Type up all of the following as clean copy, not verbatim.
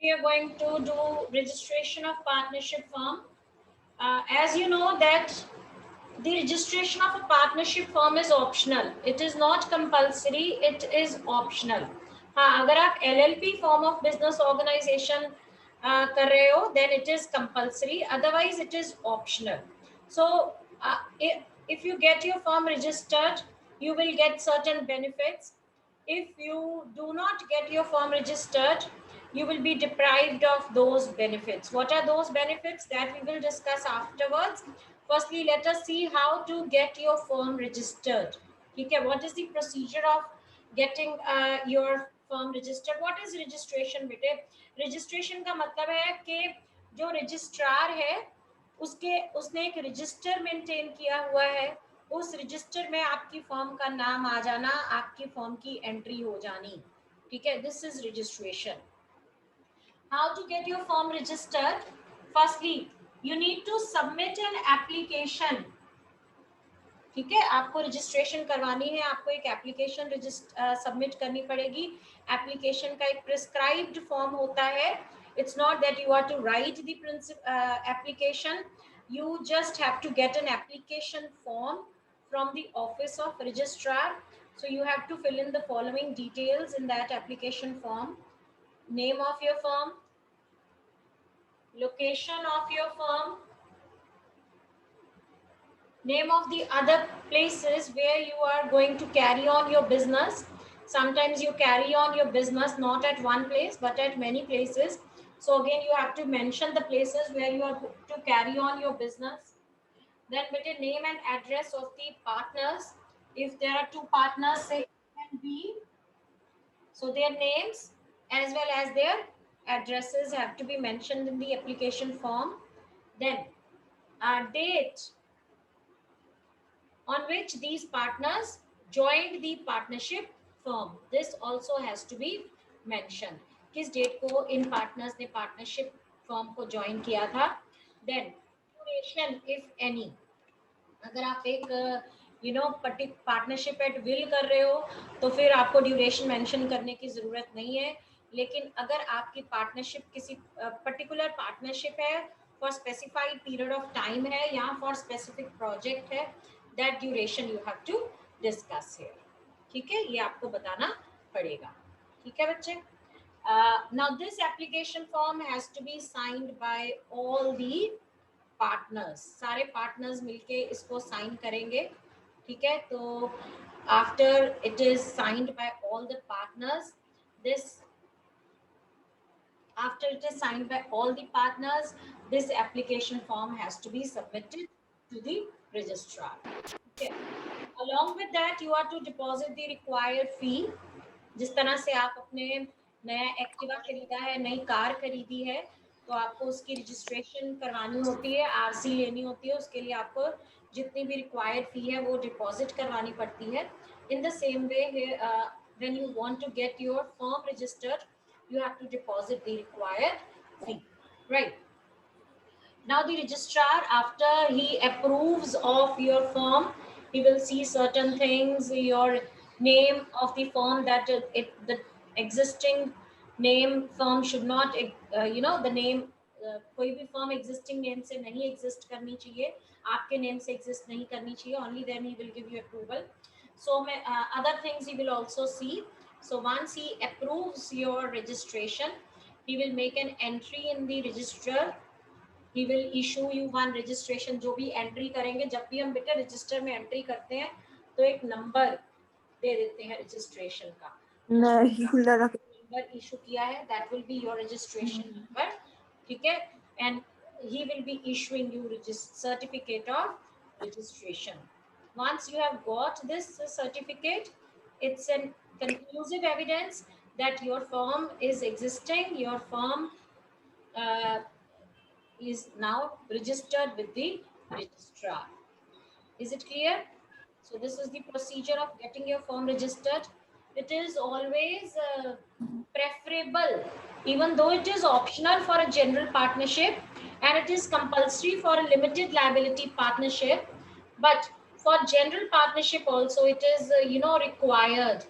We are going to do registration of partnership firm. As you know that the registration of a partnership firm is optional. It is not compulsory. It is optional. हाँ, अगर आप LLP form of business organization कर रहे हो, then it is compulsory. Otherwise, it is optional. So, if you get your firm registered, you will get certain benefits. If you do not get your firm registered, you will be deprived of those benefits. What are those benefits? That we will discuss afterwards. Firstly, let us see how to get your firm registered. Okay, what is the procedure of getting your firm registered? What is registration बेटे? Registration का मतलब है कि जो registrar है उसके उसने एक register maintain किया हुआ है, उस रजिस्टर में आपकी फॉर्म का नाम आ जाना, आपकी फॉर्म की एंट्री हो जानी. ठीक है, this is registration. How to get your form registered? Firstly you need to submit an application. ठीक है, आपको रजिस्ट्रेशन करवानी है, आपको एक एप्लीकेशन सबमिट करनी पड़ेगी. एप्लीकेशन का एक प्रिस्क्राइब्ड फॉर्म होता है. It's not that you are to write the application. You just have to get an application form from the office of registrar. So you have to fill in the following details in that application form: name of your firm, location of your firm, name of the other places where you are going to carry on your business. Sometimes you carry on your business not at one place but at many places. So again, you have to mention the places where you are to carry on your business. Then put a name and address of the partners. If there are two partners, say A and B, so their names as well as their addresses have to be mentioned in the application form. Then a date on which these partners joined the partnership firm. This also has to be mentioned. किस date को इन partners ने partnership firm को join किया था. Then duration if any. अगर आप एक पार्टनरशिप एट विल कर रहे हो तो फिर आपको ड्यूरेशन मेंशन करने की ज़रूरत नहीं है. लेकिन अगर आपकी पार्टनरशिप किसी पर्टिकुलर पार्टनरशिप है, for specified period of time है या फॉर स्पेसिफिक प्रोजेक्ट है, that duration you have to discuss here. ठीक है, ये आपको बताना पड़ेगा. ठीक है बच्चे. Now this application form has to be signed by all the partners. सारे पार्टनर्स मिलके इसको साइन करेंगे. ठीक है, तो after it is signed by all the partners, this after it is signed by all the partners, this application form has to be submitted to the registrar. Okay, along with that you are to deposit the required fee. जिस तरह से आप अपने नया Activa खरीदा है, नई car खरीदी है, तो आपको उसकी रजिस्ट्रेशन करवानी होती है, आरसी लेनी होती है. उसके लिए आपको जितनी भी रिक्वायर्ड फी है वो डिपॉजिट करवानी पड़ती है. In the same way when you want to get your firm registered, you have to deposit the required fee. Right. Now the registrar, after he approves of your firm, he will see certain things, your name of the firm, that the existing name firm should not the name कोई भी firm existing name से नहीं exist करनी चाहिए, आपके name से exist नहीं करनी चाहिए. Only then he will give you approval. So other things he will also see. So once he approves your registration, he will make an entry in the register. He will issue you one registration. जो भी entry करेंगे, जब भी हम बेटा register में entry करते हैं तो एक नंबर दे देते हैं रजिस्ट्रेशन का. नंबर इशू किया है, that will be your registration number. ठीक है, and he will be issuing you certificate of registration. Once you have got this certificate, it's an conclusive evidence that your firm is existing, your firm is now registered with the registrar. Is it clear? So this is the procedure of getting your firm registered. It is always preferable, even though it is optional for a general partnership and it is compulsory for a limited liability partnership, but for general partnership also it is required.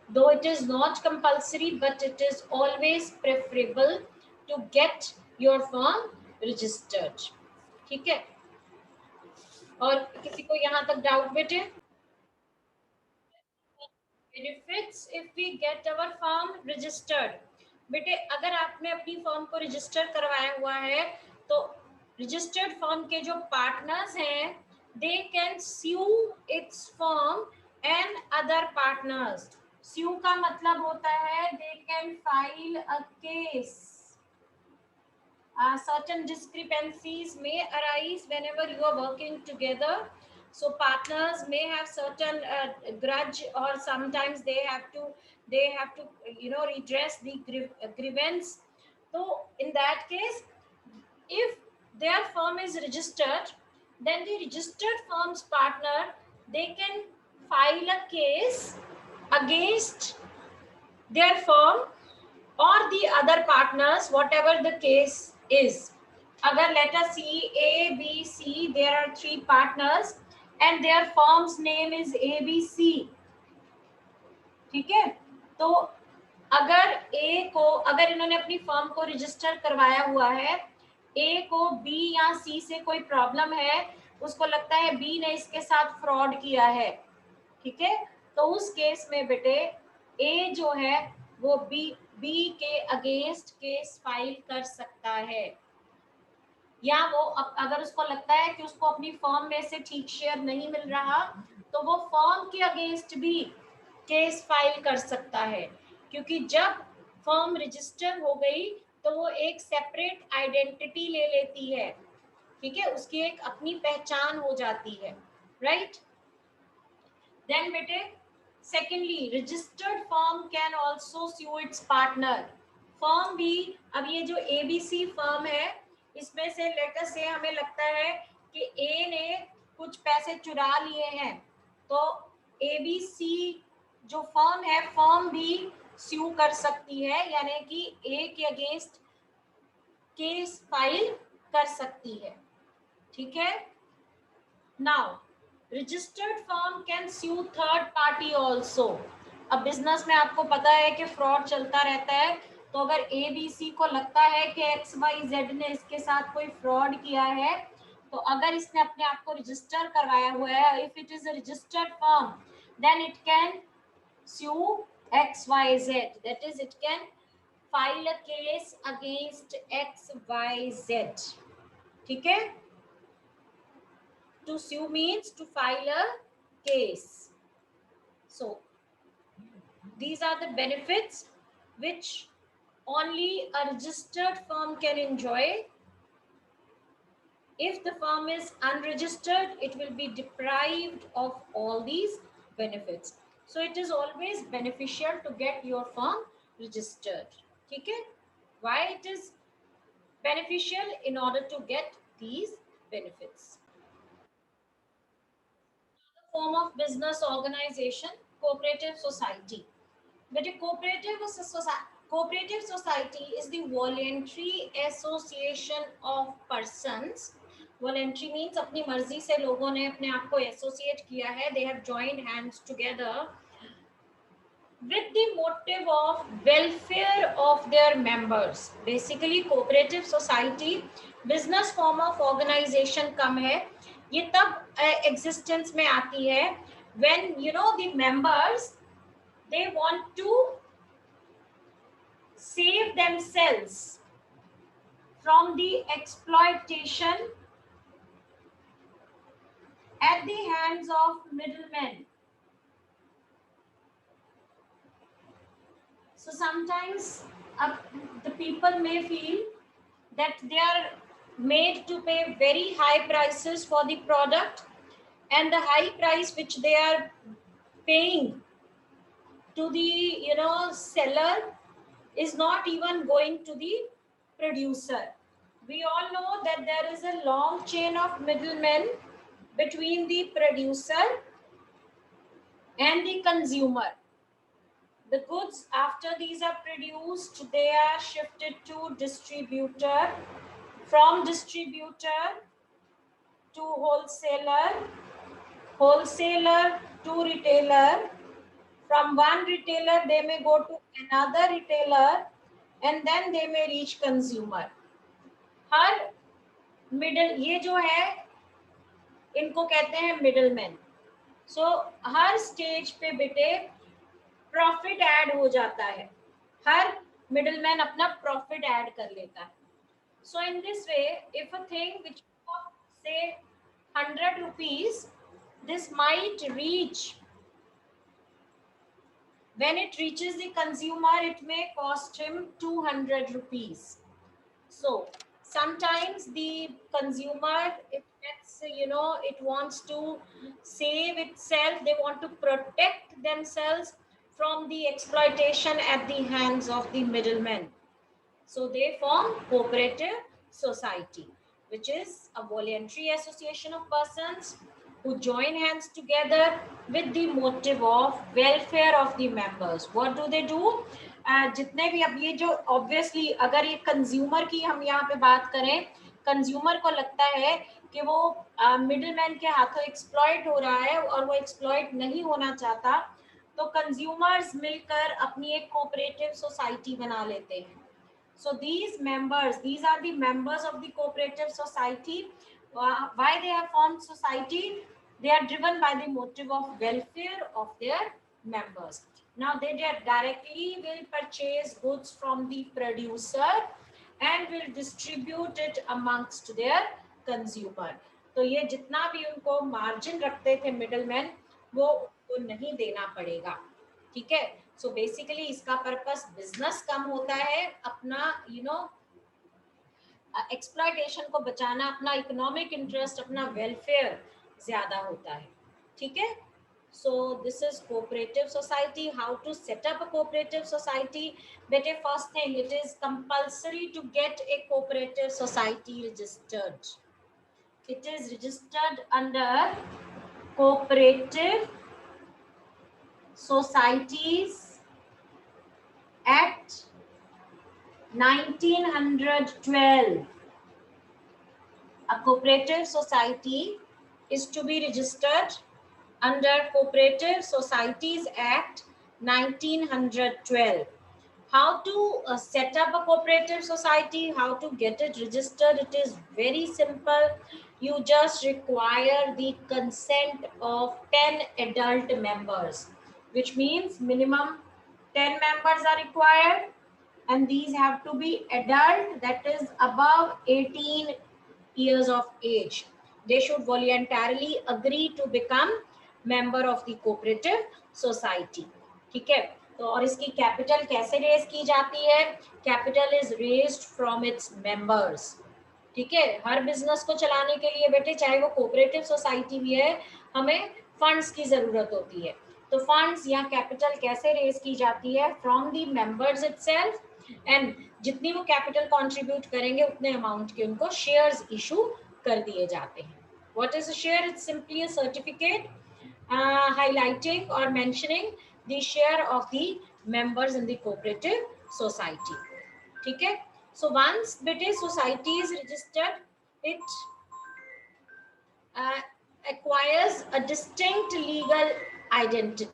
Though it is not compulsory, but it is always preferable to get your firm registered. ठीक है, और किसी को यहाँ तक doubt बेटे? Benefits if we get our firm registered. बेटे अगर आपने अपनी फर्म को रजिस्टर करवाया हुआ है तो रजिस्टर्ड फर्म के जो पार्टनर्स हैं they can sue its firm and other partners. sue का मतलब होता है they can file a case. Certain discrepancies may arise whenever you are working together. So partners may have certain grudge, or sometimes they have to redress the grievance. So in that case, if their firm is registered, then the registered firm's partner, they can file a case against their firm or the other partners, whatever the case is. Agar let us see A, B, C, there are 3 partners and their firm's name is ABC. ठीक है, तो अगर A को, अगर इन्होंने अपनी firm को register करवाया हुआ है, A को B या C से कोई प्रॉब्लम है, उसको लगता है B ने इसके साथ फ्रॉड किया है, ठीक है, तो उस केस में बेटे A जो है वो बी के अगेंस्ट केस फाइल कर सकता है, या वो अगर उसको लगता है कि उसको अपनी फर्म में से ठीक शेयर नहीं मिल रहा तो वो फर्म के अगेंस्ट भी केस फाइल कर सकता है, क्योंकि जब फर्म रजिस्टर हो गई तो वो एक सेपरेट आइडेंटिटी ले लेती है, ठीक है, उसकी एक अपनी पहचान हो जाती है, राइट। देन बेटे secondly registered firm can also sue its partner. Firm भी, अब ये जो एबीसी फर्म है इसमें से लेटर से हमें लगता है कि ए ने कुछ पैसे चुरा लिए हैं, तो एबीसी जो फर्म है, फर्म भी स्यू कर सकती है, यानी कि ए के अगेंस्ट केस फाइल कर सकती है, ठीक है। Now registered firm can sue third party also. अब बिजनेस में आपको पता है कि फ्रॉड चलता रहता है, तो अगर ए बी सी को लगता है कि एक्स वाई जेड ने इसके साथ कोई फ्रॉड किया है, तो अगर इसने अपने आप को रजिस्टर करवाया हुआ है, if it is a registered firm, then it can sue XYZ, that is it can file a case against XYZ, ठीक है। To sue means to file a case. So these are the benefits which only a registered firm can enjoy. If the firm is unregistered, it will be deprived of all these benefits. So it is always beneficial to get your firm registered. Okay? Why it is beneficial? In order to get these benefits. Another form of business organization, cooperative society. But a cooperative society is the voluntary association of persons. Voluntary means अपनी मर्जी से लोगों ने अपने आप को associate किया है, they have joined hands together with the motive of welfare of their members. Basically cooperative society business form of organization कम है, ये तब existence में आती है when the members they want to save themselves from the exploitation at the hands of middlemen. So sometimes the people may feel that they are made to pay very high prices for the product, and the high price which they are paying to the seller is not even going to the producer. We all know that there is a long chain of middlemen between the producer and the consumer. The goods, after these are produced, they are shifted to distributor, from distributor to wholesaler, wholesaler to retailer, from one retailer they may go to another retailer, and then they may reach consumer. Her middle, ये जो है इनको कहते हैं middleman. सो हर stage पे बेटे profit add हो जाता है, हर मिडलमैन अपना प्रॉफिट ऐड कर लेता है. So in this way if a thing which say 100 rupees, this might reach, when it reaches the consumer it may cost him 200 rupees. So sometimes the consumer, it wants to save itself, they want to protect themselves from the exploitation at the hands of the middlemen. So they form cooperative society, which is a voluntary association of persons who join hands together with the motive of welfare of the members. What do they do? जितने भी, अब ये जो obviously अगर ये consumer की हम यहाँ पे बात करें, कंज्यूमर को लगता है कि वो मिडलमैन के हाथों एक्सप्लॉइट हो रहा है और वो एक्सप्लॉइट नहीं होना चाहता, तो कंज्यूमर्स मिलकर अपनी एक कोऑपरेटिव सोसाइटी बना लेते हैं. So these members, these are the members of the cooperative society. Why they have formed society? They are driven by the motive of welfare of their members. Now they directly will purchase goods from the producer and will distribute it amongst their consumer. तो ये जितना भी उनको margin रखते थे middleman, वो नहीं देना पड़ेगा. ठीक है. सो बेसिकली इसका पर्पस बिजनेस कम होता है, अपना एक्सप्लॉयटेशन को बचाना, अपना इकोनॉमिक इंटरेस्ट, अपना वेलफेयर ज्यादा होता है. ठीक है. So this is cooperative society. How to set up a cooperative society? बेटे first thing, it is compulsory to get a cooperative society registered. It is registered under cooperative Societies Act 1912. A cooperative society is to be registered under Cooperative Societies Act 1912. How to set up a cooperative society, how to get it registered? It is very simple. You just require the consent of 10 adult members, which means minimum 10 members are required, and these have to be adult, that is above 18 years of age. They should voluntarily agree to become member of the cooperative society. ठीक है. तो और इसकी capital कैसे raise की जाती है? Capital is raised from its members. ठीक है. हर बिजनेस को चलाने के लिए बेटे, चाहे वो कोऑपरेटिव सोसाइटी भी है, हमें फंड्स की जरूरत होती है. तो फंड्स या कैपिटल कैसे रेज की जाती है? From the members itself, and जितनी वो कैपिटल कंट्रीब्यूट करेंगे उतने अमाउंट के उनको शेयर्स इशू कर दिए जाते हैं. What is a share? It's simply a certificate highlighting or mentioning the share of the members in the cooperative society. ठीक है. So once बेटे society is registered, it acquires a distinct legal identity.